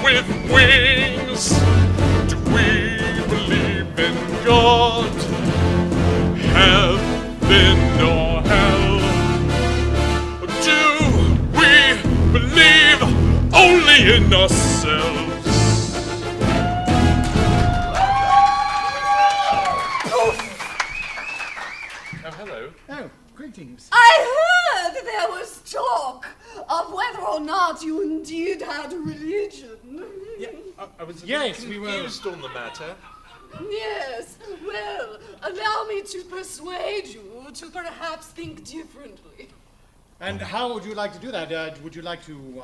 with wings? Do we believe in God, heaven or hell? Or do we believe only in ourselves? Oh, hello. Oh, greetings. I heard there was talk of whether or not you indeed had a religion. Yeah, I was Yes, we were. confused on the matter. Yes, well, allow me to persuade you to perhaps think differently. And how would you like to do that? Would you like to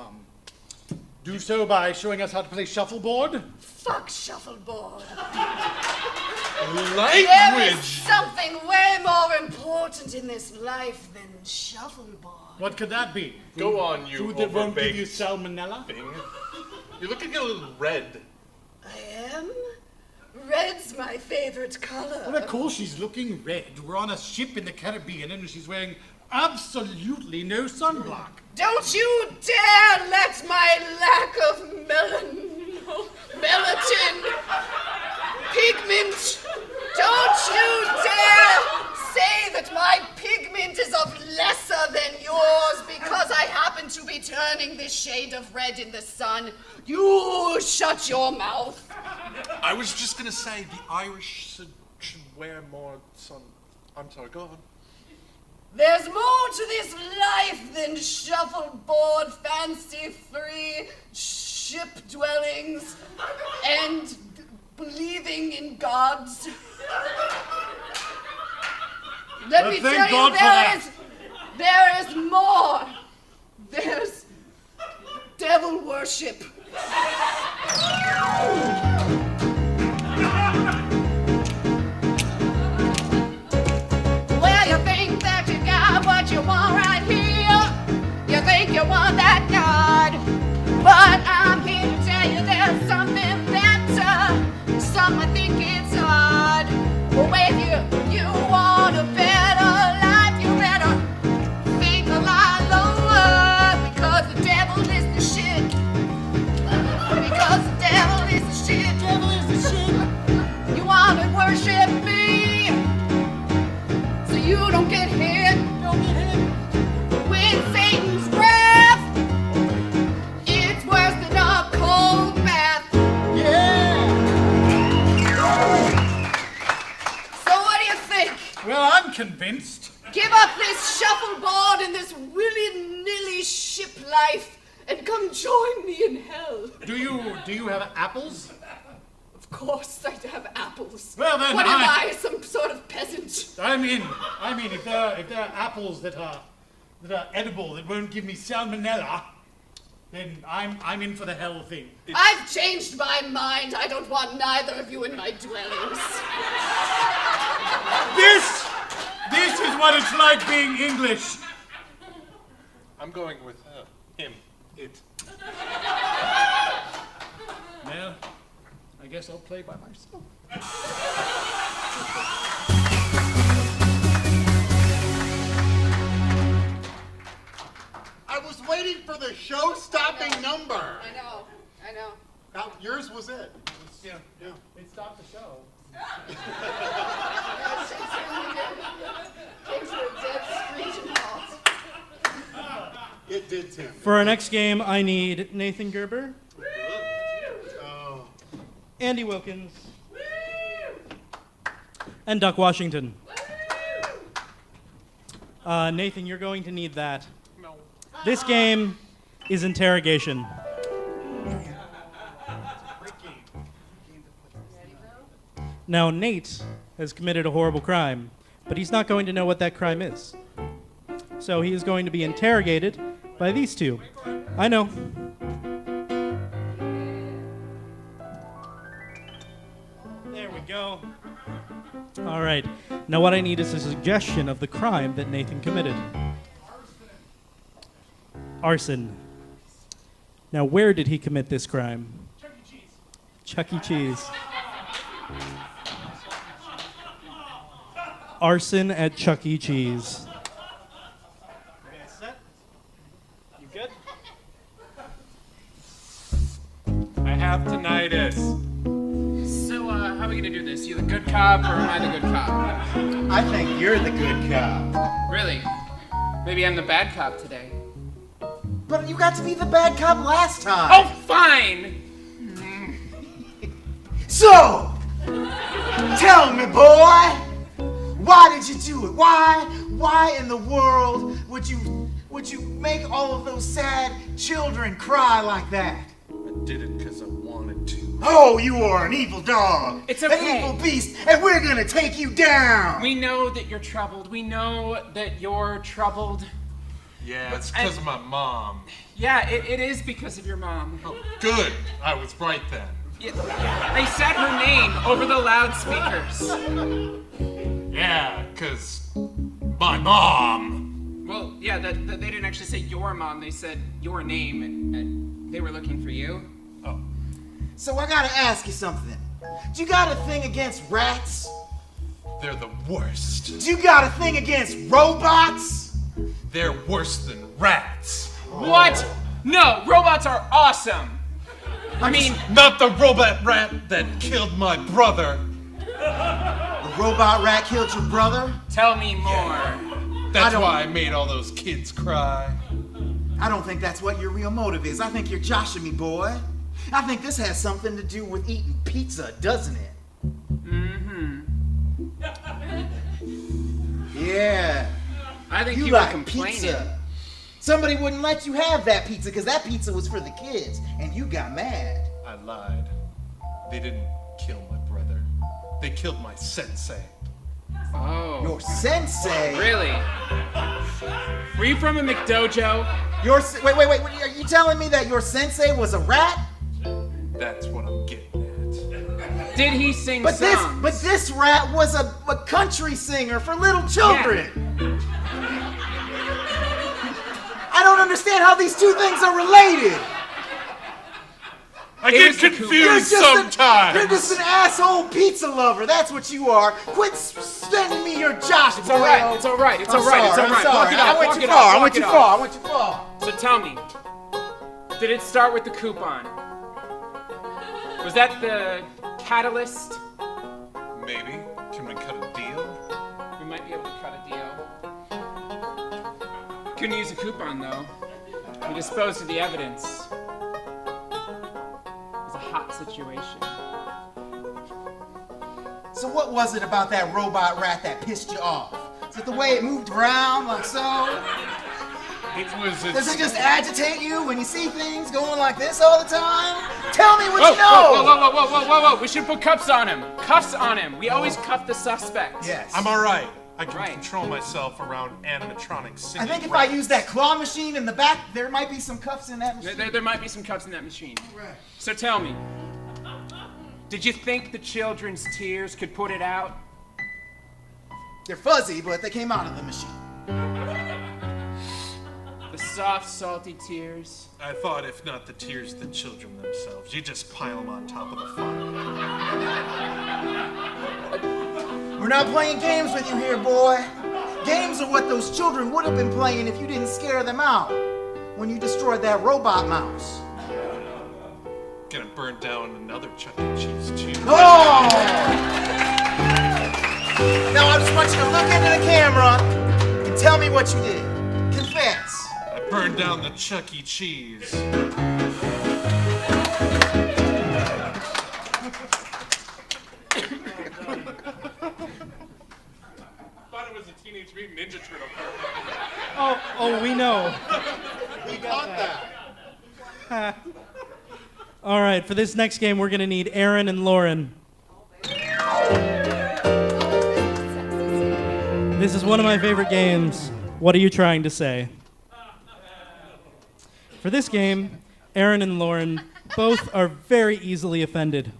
do so by showing us how to play shuffleboard? Fuck shuffleboard. There is Language! something way more important in this life than shuffleboard. What could that be? Go on, you Food that won't give you overbaked salmonella? thing. You're looking a little red. I am? Red's my favorite color. Well, of course she's looking red. We're on a ship in the Caribbean and she's wearing absolutely no sunblock. Don't you dare let my lack of melatonin, pigment, don't you dare say that my pigment is of lesser than yours because I happen to be turning this shade of red in the sun. You shut your mouth. I was just gonna say the Irish should wear more sun. I'm sorry, go on. There's more to this life than shuffleboard, fancy-free ship dwellings, and believing in gods. Let me thank tell you, God for that. there is more. There's devil worship. Well, you think that you got what you want right here. You think you want that God. But I'm here to tell you there's something better. Some might think it's hard. But when you want a better life, you better think a lot lower. Because the devil is the shit. Because the devil is the shit. Devil is the shit. You want to worship me, so you don't get hit. Don't get hit. With Satan's breath, it's worse than a cold bath. Yeah! So what do you think? Well, I'm convinced. Give up this shuffleboard and this willy-nilly ship life and come join me in hell. Do you have apples? Of course I'd have apples. Well, then what am I, some sort of peasant? I mean, if there are apples that are edible that won't give me salmonella, then I'm in for the hell thing. I've changed my mind. I don't want neither of you in my dwellings. This is what it's like being English. I'm going with her. Him. It. Well, I guess I'll play by myself. I was waiting for the show-stopping number. I know. Now, yours was it. Yeah. It stopped the show. Came to a dead screeching halt. It did, Tim. For our next game, I need Nathan Gerber, Oh. Andy Wilkins, and Duck Washington. Nathan, you're going to need that. No. This game is interrogation. Now, Nate has committed a horrible crime, but he's not going to know what that crime is. So he is going to be interrogated by these two. I know. There we go. All right. Now what I need is a suggestion of the crime that Nathan committed. Arson. Now where did he commit this crime? Chuck E. Cheese. Arson at Chuck E. Cheese. You guys set? You good? I have tinnitus. So, how are we gonna do this? You the good cop, or am I the good cop? I think you're the good cop. Really? Maybe I'm the bad cop today. But you got to be the bad cop last time. Oh, fine! So, tell me, boy, why did you do it? Why in the world would you make all of those sad children cry like that? I did it because I wanted to. Oh, you are an evil dog. It's An okay. evil beast, and we're gonna take you down. We know that you're troubled. We know that you're troubled. Yeah, it's because of my mom. Yeah, it is because of your mom. Oh, good. I was right then. Yeah, they said her name over the loudspeakers. Yeah, because my mom. Well, yeah, they didn't actually say your mom. They said your name, and they were looking for you. Oh, So I gotta ask you something. Do you got a thing against rats? they're the worst. Do you got a thing against robots? They're worse than rats. What? No, robots are awesome. I mean, Not the robot rat that killed my brother. A robot rat killed your brother? tell me more. That's don't- why I made all those kids cry. I don't think that's what your real motive is. I think you're joshing me, boy. I think this has something to do with eating pizza, doesn't it? Mm-hmm. Yeah. I think You you were like complaining. pizza. Somebody wouldn't let you have that pizza because that pizza was for the kids, and you got mad. I lied. They didn't kill my brother. They killed my sensei. Oh. Your sensei. Really? Were you from a McDojo? Wait. Are you telling me that your sensei was a rat? That's what I'm getting at. Did he sing But songs? this rat was a country singer for little children. I don't understand how these two things are related. I It get was the confused You're sometimes. just an asshole pizza lover. That's what you are. Quit sending me your Josh. It's all right. It's all right. It's all right. It's all right. Walk it off. I went Walk too it far. off. I went walk too it far. off. I went too far. So tell me, did it start with the coupon? Was that the catalyst? Maybe. Can we cut a deal? We might be able to cut a deal. Couldn't use a coupon though. We disposed of the evidence. It was a hot situation. So what was it about that robot rat that pissed you off? Is it the way it moved around like so? It was. Does it just agitate you when you see things going like this all the time? Tell me what Whoa, you know! whoa. We should put cuffs on him. Cuffs on him. We always cuff the suspect. Yes. I'm all right. I can Right. control myself around animatronic singing I think if rats. I use that claw machine in the back, there might be some cuffs in that machine. There might be some cuffs in that machine. Right. So tell me, did you think the children's tears could put it out? They're fuzzy, but they came out of the machine. The soft, salty tears? I thought if not the tears of the children themselves, you just pile them on top of the fire. We're not playing games with you here, boy. Games are what those children would have been playing if you didn't scare them out when you destroyed that robot mouse. Gonna burn down another Chuck E. Cheese too. Oh! Now I just want you to look into the camera and tell me what you did. Confess. I burned down the Chuck E. Cheese. Thought it was a Teenage Mutant Ninja Turtle. Oh, we know. We caught that. All right, for this next game, we're going to need Aaron and Lauren. This is one of my favorite games. What are you trying to say? For this game, Aaron and Lauren both are very easily offended.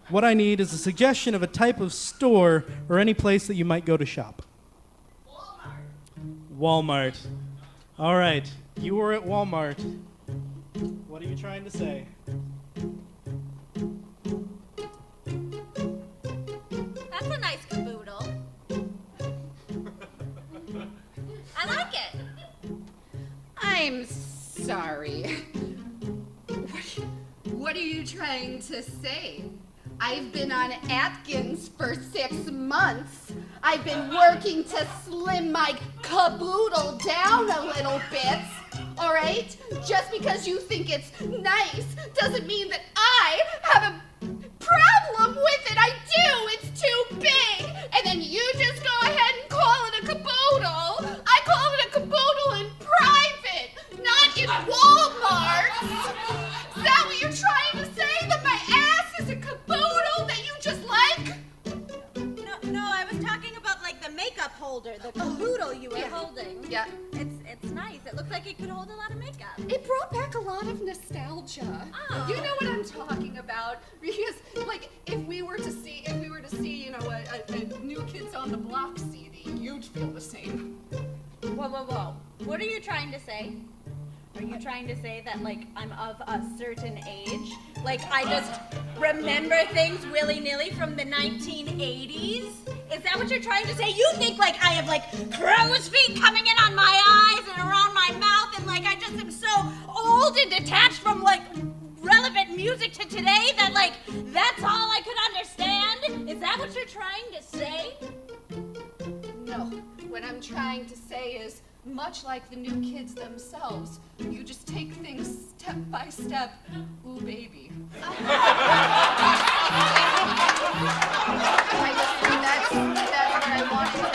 What I need is a suggestion of a type of store or any place that you might go to shop. Walmart. All right, you were at Walmart. What are you trying to say? That's a nice caboodle. I like it. I'm sorry. What What are you trying to say? I've been on Atkins for 6 months. I've been working to slim my caboodle down a little bit. All right? Just because you think it's nice doesn't mean that I have a problem with it. I do. It's too big. And then you just go ahead and call it a caboodle. I call it a caboodle in private, not in Walmart. Is that what you're trying to say? That my ass is a caboodle that you just like? No, I was talking about like the makeup holder, the caboodle you were holding. Yeah. It's nice. It looks like it could hold a lot of makeup. It brought back a lot of nostalgia. Oh. You know what I'm talking about? Because, like, if we were to see, you know, a New Kids on the Block CD, you'd feel the same. Whoa. What are you trying to say? Are you trying to say that, like, I'm of a certain age? Like, I just remember things willy-nilly from the 1980s? Is that what you're trying to say? You think, like, I have, like, crow's feet coming in on my eyes and around my mouth, and, like, I just am so old and detached from, like, relevant music to today that, like, that's all I could understand? Is that what you're trying to say? No. What I'm trying to say is, much like the New Kids themselves, you just take things step by step. Ooh, baby. That's what I wanted to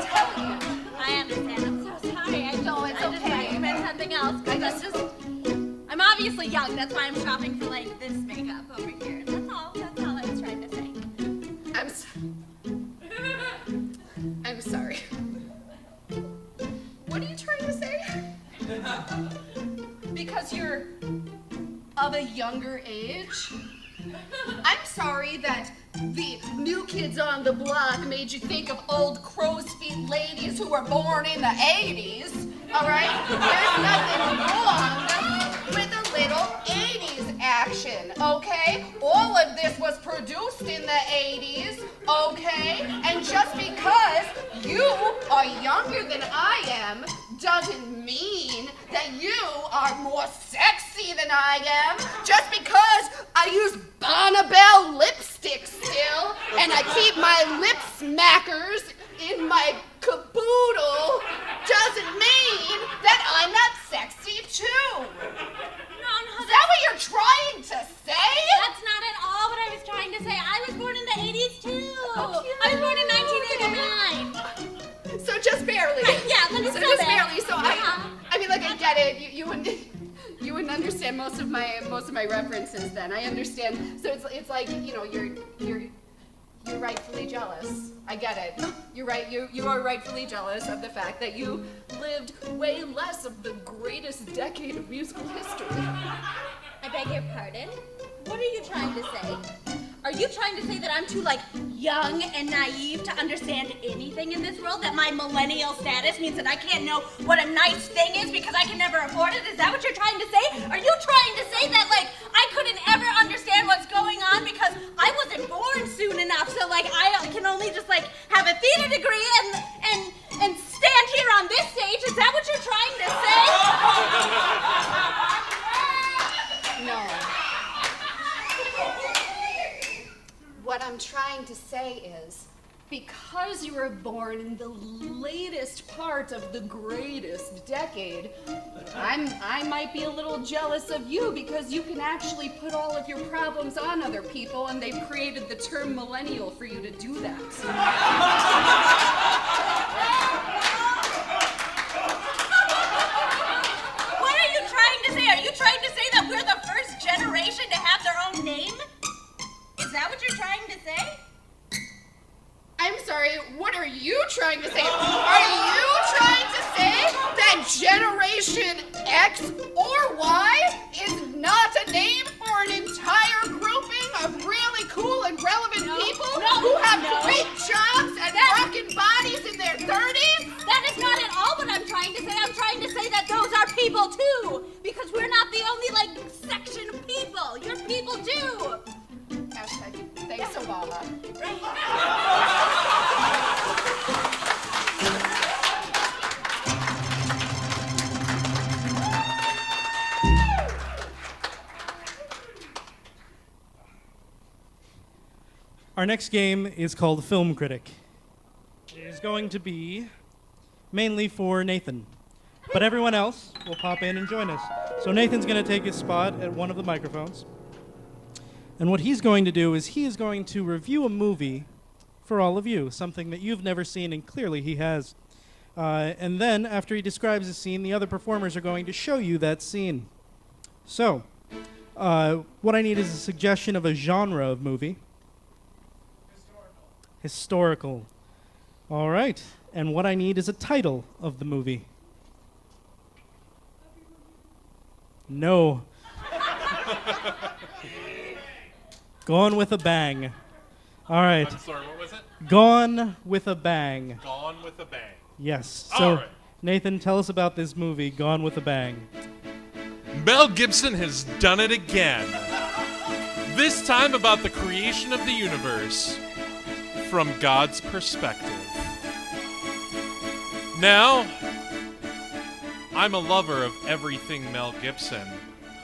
tell you. I understand. I'm so sorry. No, it's I just okay. thought you meant something else. I'm obviously young. That's why I'm shopping for like this makeup over here. That's all I was trying to say. I'm sorry. What are you trying to say? Because you're of a younger age? I'm sorry that the New Kids on the Block made you think of old crow's feet ladies who were born in the 80s, all right? There's nothing wrong with a little 80s action, okay? All of this was produced in the 80s, okay? And just because you are younger than I am doesn't mean that you are more sexy than I am. Just because I use Bonnabelle lipstick still and I keep my lip smackers in my caboodle doesn't mean that I'm not sexy too. No, Is that what you're trying to say? That's not at all what I was trying to say. I was born in the 80s too. Oh, I was born in 1989. So just barely. Yeah, but it's so still just there. barely. So I mean, like I get it. You wouldn't understand most of my references. Then I understand. So it's like you're rightfully jealous. I get it. You're right. You are rightfully jealous of the fact that you lived way less of the greatest decade of musical history. I beg your pardon? What are you trying to say? Are you trying to say that I'm too, like, young and naive to understand anything in this world? That my millennial status means that I can't know what a nice thing is because I can never afford it? Is that what you're trying to say? Are you trying to say that, like, I couldn't ever understand what's going on because I wasn't born soon enough, so, like, I can only just, like, have a theater degree and stand here on this stage? Is that what you're trying to say? No. What I'm trying to say is, because you were born in the latest part of the greatest decade, I might be a little jealous of you because you can actually put all of your problems on other people, and they've created the term millennial for you to do that. What are you trying to say? Are you trying to say that we're the first generation to have their own name? Is that what you're trying to say? I'm sorry, what are you trying to say? Are you trying to say that Generation X or Y is not a name for an entire grouping of really cool and relevant people who have great jobs and rockin' bodies in their 30s? That is not at all what I'm trying to say. I'm trying to say that those are people too. Because we're not the only, like, section of people. You're people too. Thanks, Obama. Our next game is called Film Critic. It is going to be mainly for Nathan, but everyone else will pop in and join us. So Nathan's going to take his spot at one of the microphones. And what he's going to do is he is going to review a movie for all of you, something that you've never seen, and clearly he has. And then, after he describes the scene, the other performers are going to show you that scene. So, what I need is a suggestion of a genre of movie. Historical. All right. And what I need is a title of the movie. No. Gone with a Bang. All right. I'm sorry, what was it? Gone with a Bang. Gone with a Bang. Yes. All So, right. Nathan, tell us about this movie, Gone with a Bang. Mel Gibson has done it again. This time about the creation of the universe from God's perspective. Now, I'm a lover of everything Mel Gibson,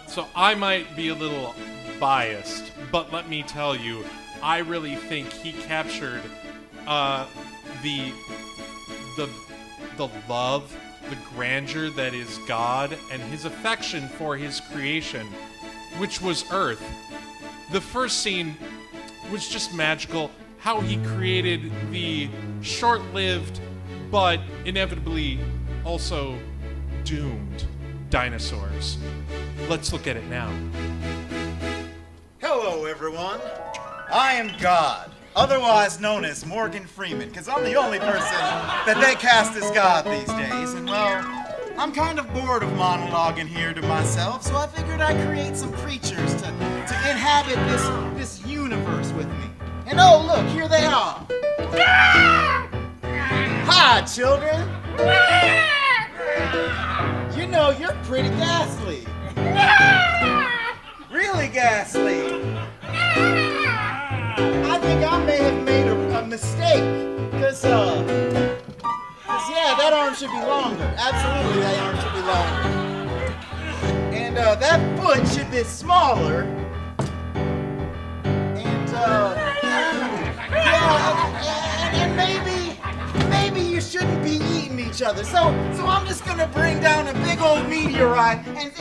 so I might be a little biased, but let me tell you, I really think he captured the love, the grandeur that is God, and his affection for his creation, which was Earth. The first scene was just magical. How he created the short-lived, but inevitably also doomed dinosaurs. Let's look at it now. Hello, everyone. I am God, otherwise known as Morgan Freeman, because I'm the only person that they cast as God these days. And, well, I'm kind of bored of monologuing here to myself, so I figured I'd create some creatures to inhabit this universe with me. And, oh, look, here they are. Hi, children. You know, you're pretty ghastly. Really ghastly. I think I may have made a mistake, because yeah, that arm should be longer. Absolutely, that arm should be longer. And that foot should be smaller. And yeah, and maybe you shouldn't be eating each other. So I'm just gonna bring down a big old meteorite and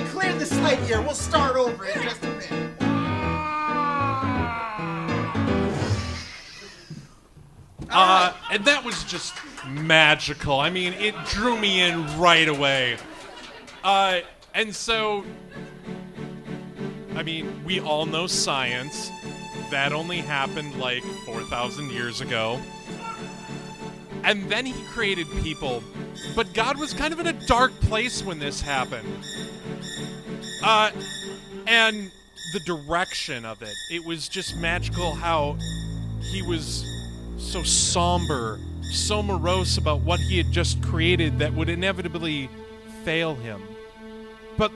clear the slate here. We'll start over in just a minute. And that was just magical. I mean, it drew me in right away. And so, I mean, we all know science. That only happened like 4,000 years ago. And then he created people. But God was kind of in a dark place when this happened. And the direction of it was just magical how he was so somber, so morose about what he had just created that would inevitably fail him. But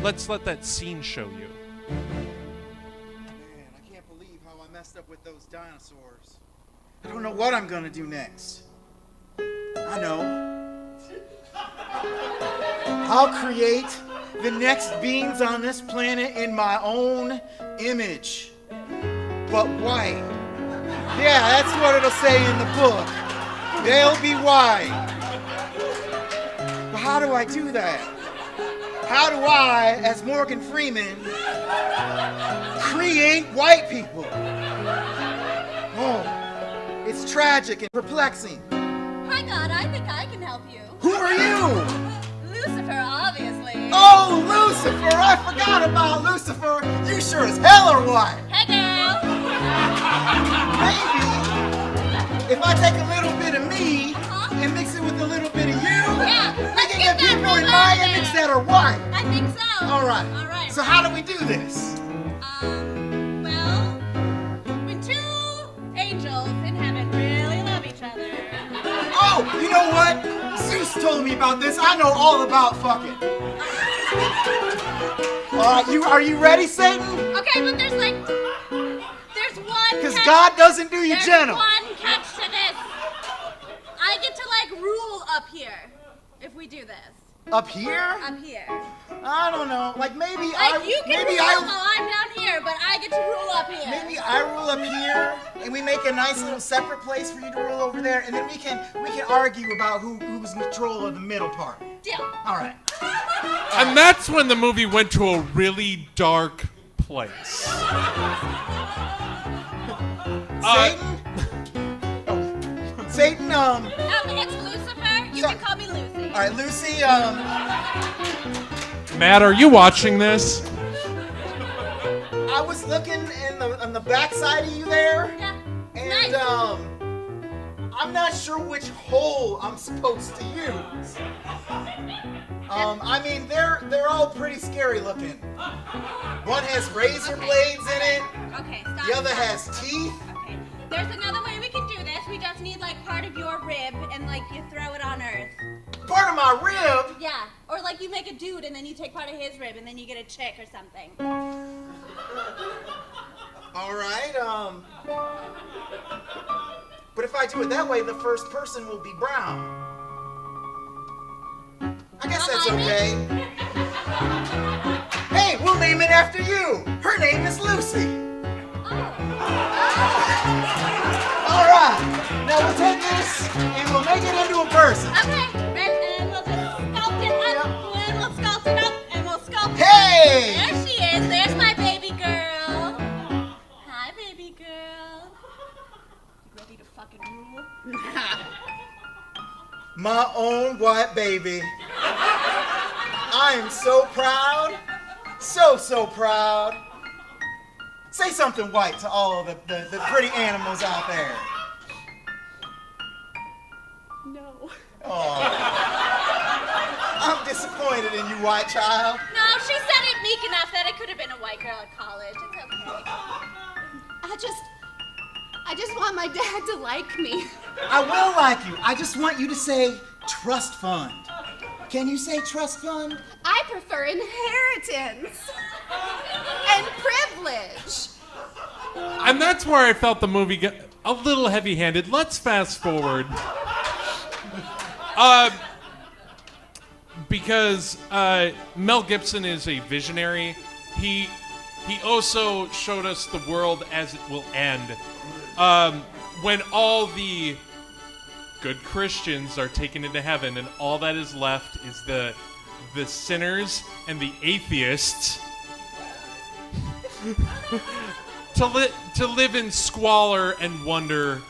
let's let that scene show you. Man, I can't believe how I messed up with those dinosaurs. I don't know what I'm gonna do next. I know. I'll create the next beings on this planet in my own image, but white. Yeah, that's what it'll say in the book. They'll be white. But how do I do that? How do I, as Morgan Freeman, create white people? Oh, it's tragic and perplexing. Hi, God, I think I can help you. Who are you? Lucifer, obviously. Oh, Lucifer! I forgot about Lucifer. You sure as hell are white. Hey, girl. Maybe if I take a little bit of me and mix it with a little bit of you, Yeah, we let's can get get that people in robot my there. image that are white. I think so. All right. All right. So how do we do this? Well, when two angels in heaven really love each other. Oh, you know what? Zeus told me about this. I know all about fucking. All right, are you ready, Satan? Okay, but there's one. Because catch. God doesn't do you There's gentle. one catch to this. I get to rule up here if we do this. Up here? Up here. I don't know. Like maybe You can maybe rule while I'm down here, but I get to rule up here. Maybe I rule up here, and we make a nice little separate place for you to rule over there, and then we can argue about who's in control of the middle part. Deal. All right. And that's when the movie went to a really dark place. Satan? Satan, It's Lucifer. You can call me Lucy. all right, Lucy, Matt, are you watching this? I was looking on the backside of you there, Yeah. and, Nice. I'm not sure which hole I'm supposed to use. I mean, they're all pretty scary looking. One has razor blades in it. Okay, stop. The other stop. has teeth. Okay. There's another way we can do this. We just need like part of your rib and like you throw it on Earth. Part of my rib. Yeah. Or like you make a dude and then you take part of his rib and then you get a chick or something. All right. But if I do it that way, the first person will be brown. I guess that's okay. Hey, we'll name it after you. Her name is Lucy. All right. Now we'll take this and we'll make it into a person. Okay. And we'll just sculpt it up. And we'll sculpt it up and we'll sculpt it. Hey! There she is. There's my baby girl. Hi, baby girl. You ready to fucking rule? My own white baby. I am so proud. So proud. Say something white to all of the pretty animals out there. No. Oh. I'm disappointed in you, white child. No, she said it meek enough that it could have been a white girl at college. It's okay. I just want my dad to like me. I will like you. I just want you to say trust fund. Can you say trust fund? I prefer inheritance and privilege. And that's where I felt the movie get a little heavy-handed. Let's fast forward. Because Mel Gibson is a visionary. He also showed us the world as it will end. When all the good Christians are taken into heaven and all that is left is the sinners and the atheists to live in squalor and wonder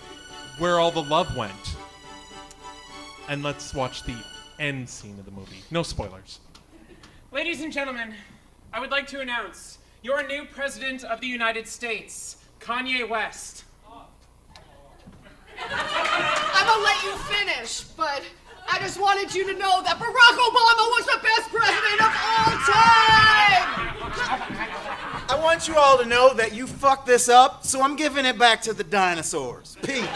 where all the love went. And let's watch the end scene of the movie. No spoilers. Ladies and gentlemen, I would like to announce your new president of the United States, Kanye West. I'm gonna let you finish, but I just wanted you to know that Barack Obama was the best president of all time! I want you all to know that you fucked this up, so I'm giving it back to the dinosaurs. Peace.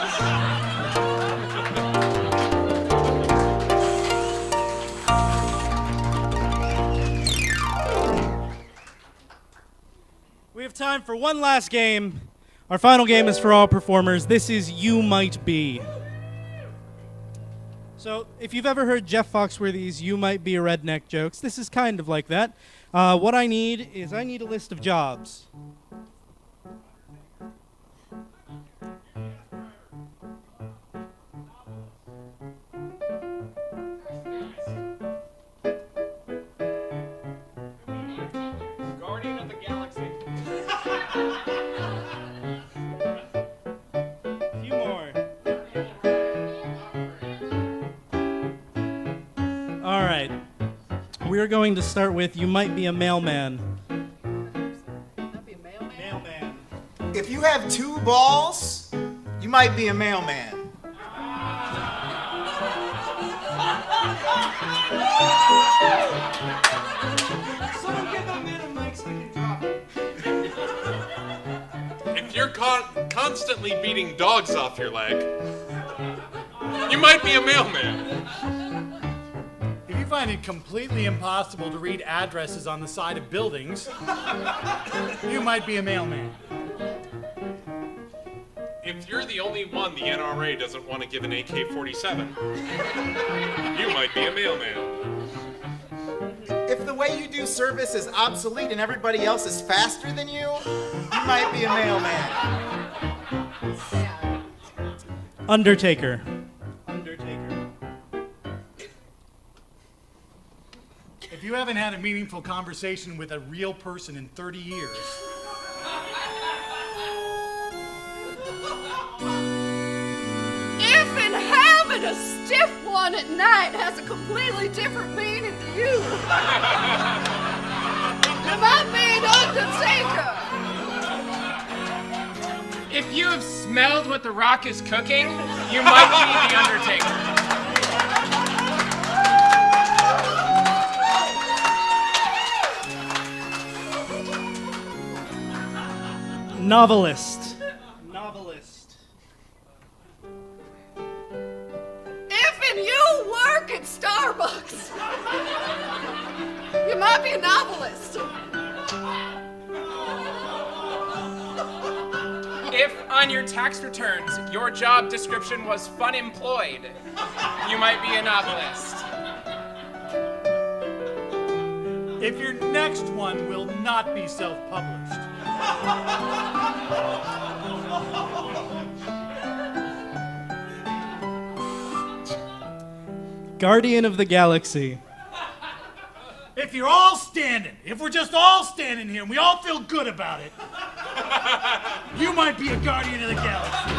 We have time for one last game. Our final game is for all performers. This is You Might Be. So, if you've ever heard Jeff Foxworthy's You Might Be a Redneck jokes, this is kind of like that. What I need is a list of jobs. Guardian of the Galaxy. A few more. All right. We're going to start with You Might Be a Mailman. Mailman. If you have 2 balls, you might be a mailman. Someone give that man a mic so he can drop it. If you're constantly beating dogs off your leg, you might be a mailman. If you find it completely impossible to read addresses on the side of buildings, you might be a mailman. If you're the only one the NRA doesn't want to give an AK-47, you might be a mailman. If the way you do service is obsolete and everybody else is faster than you might be a mailman. Undertaker. If you haven't had a meaningful conversation with a real person in 30 years, If in having a stiff one at night has a completely different meaning to you, you might be an undertaker. If you have smelled what The Rock is cooking, you might be The Undertaker. Novelist. If and you work at Starbucks, you might be a novelist. If on your tax returns your job description was fun employed, you might be a novelist. if your next one will not be self-published. Guardian of the Galaxy. If you're all standing, if we're just all standing here and we all feel good about it, you might be a guardian of the galaxy.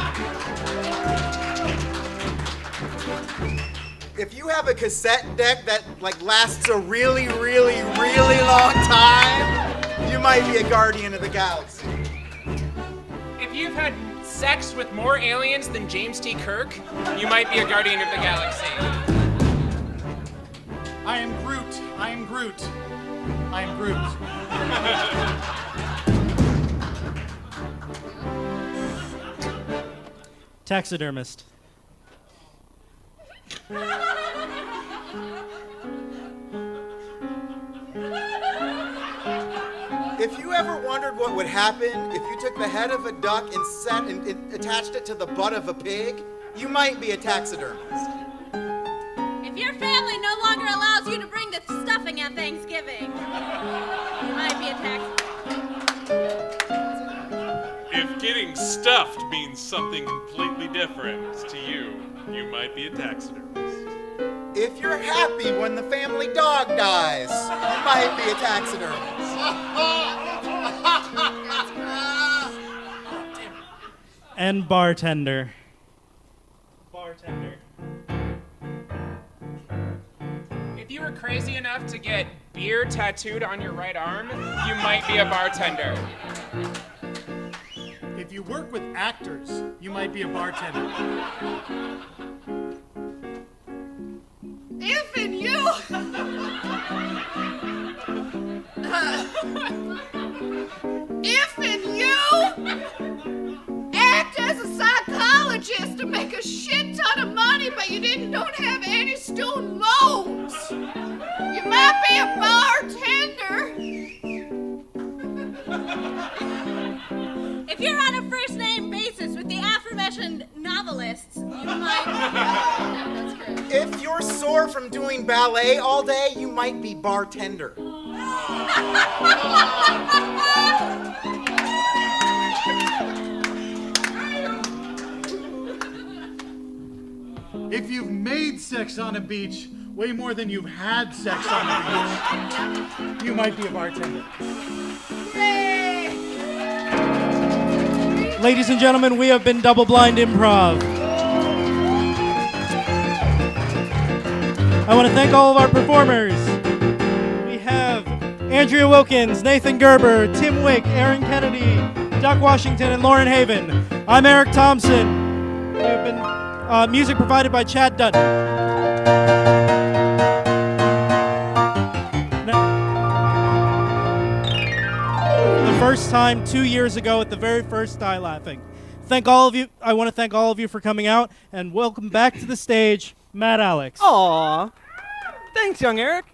If you have a cassette deck that lasts a really, really, really long time, you might be a guardian of the galaxy. If you've had sex with more aliens than James T. Kirk, you might be a guardian of the galaxy. I am Groot. I am Groot. I am Groot. Taxidermist. If you ever wondered what would happen if you took the head of a duck and attached it to the butt of a pig, you might be a taxidermist. If your family no longer allows you to bring the stuffing at Thanksgiving, you might be a taxidermist. If getting stuffed means something completely different to you, you might be a taxidermist. If you're happy when the family dog dies, you might be a taxidermist. And bartender. If you were crazy enough to get beer tattooed on your right arm, you might be a bartender. If you work with actors, you might be a bartender. If and you if and you act as a psychologist to make a shit ton of money, but you don't have any student loans, you might be a bartender. If you're on a first name basis with the aforementioned novelists, you might. That's good. If you're sore from doing ballet all day, you might be bartender. If you've made sex on a beach way more than you've had sex on a beach, you might be a bartender. Ladies and gentlemen, we have been Double Blind Improv. I want to thank all of our performers. We have Andrea Wilkins, Nathan Gerber, Tim Wick, Aaron Kennedy, Doc Washington, and Lauren Haven. I'm Eric Thompson. We have been music provided by Chad Dutton. The first time 2 years ago at the very first Die Laughing. Thank all of you. I want to thank all of you for coming out and welcome back to the stage, Matt Alex. Aw. Thanks, young Eric.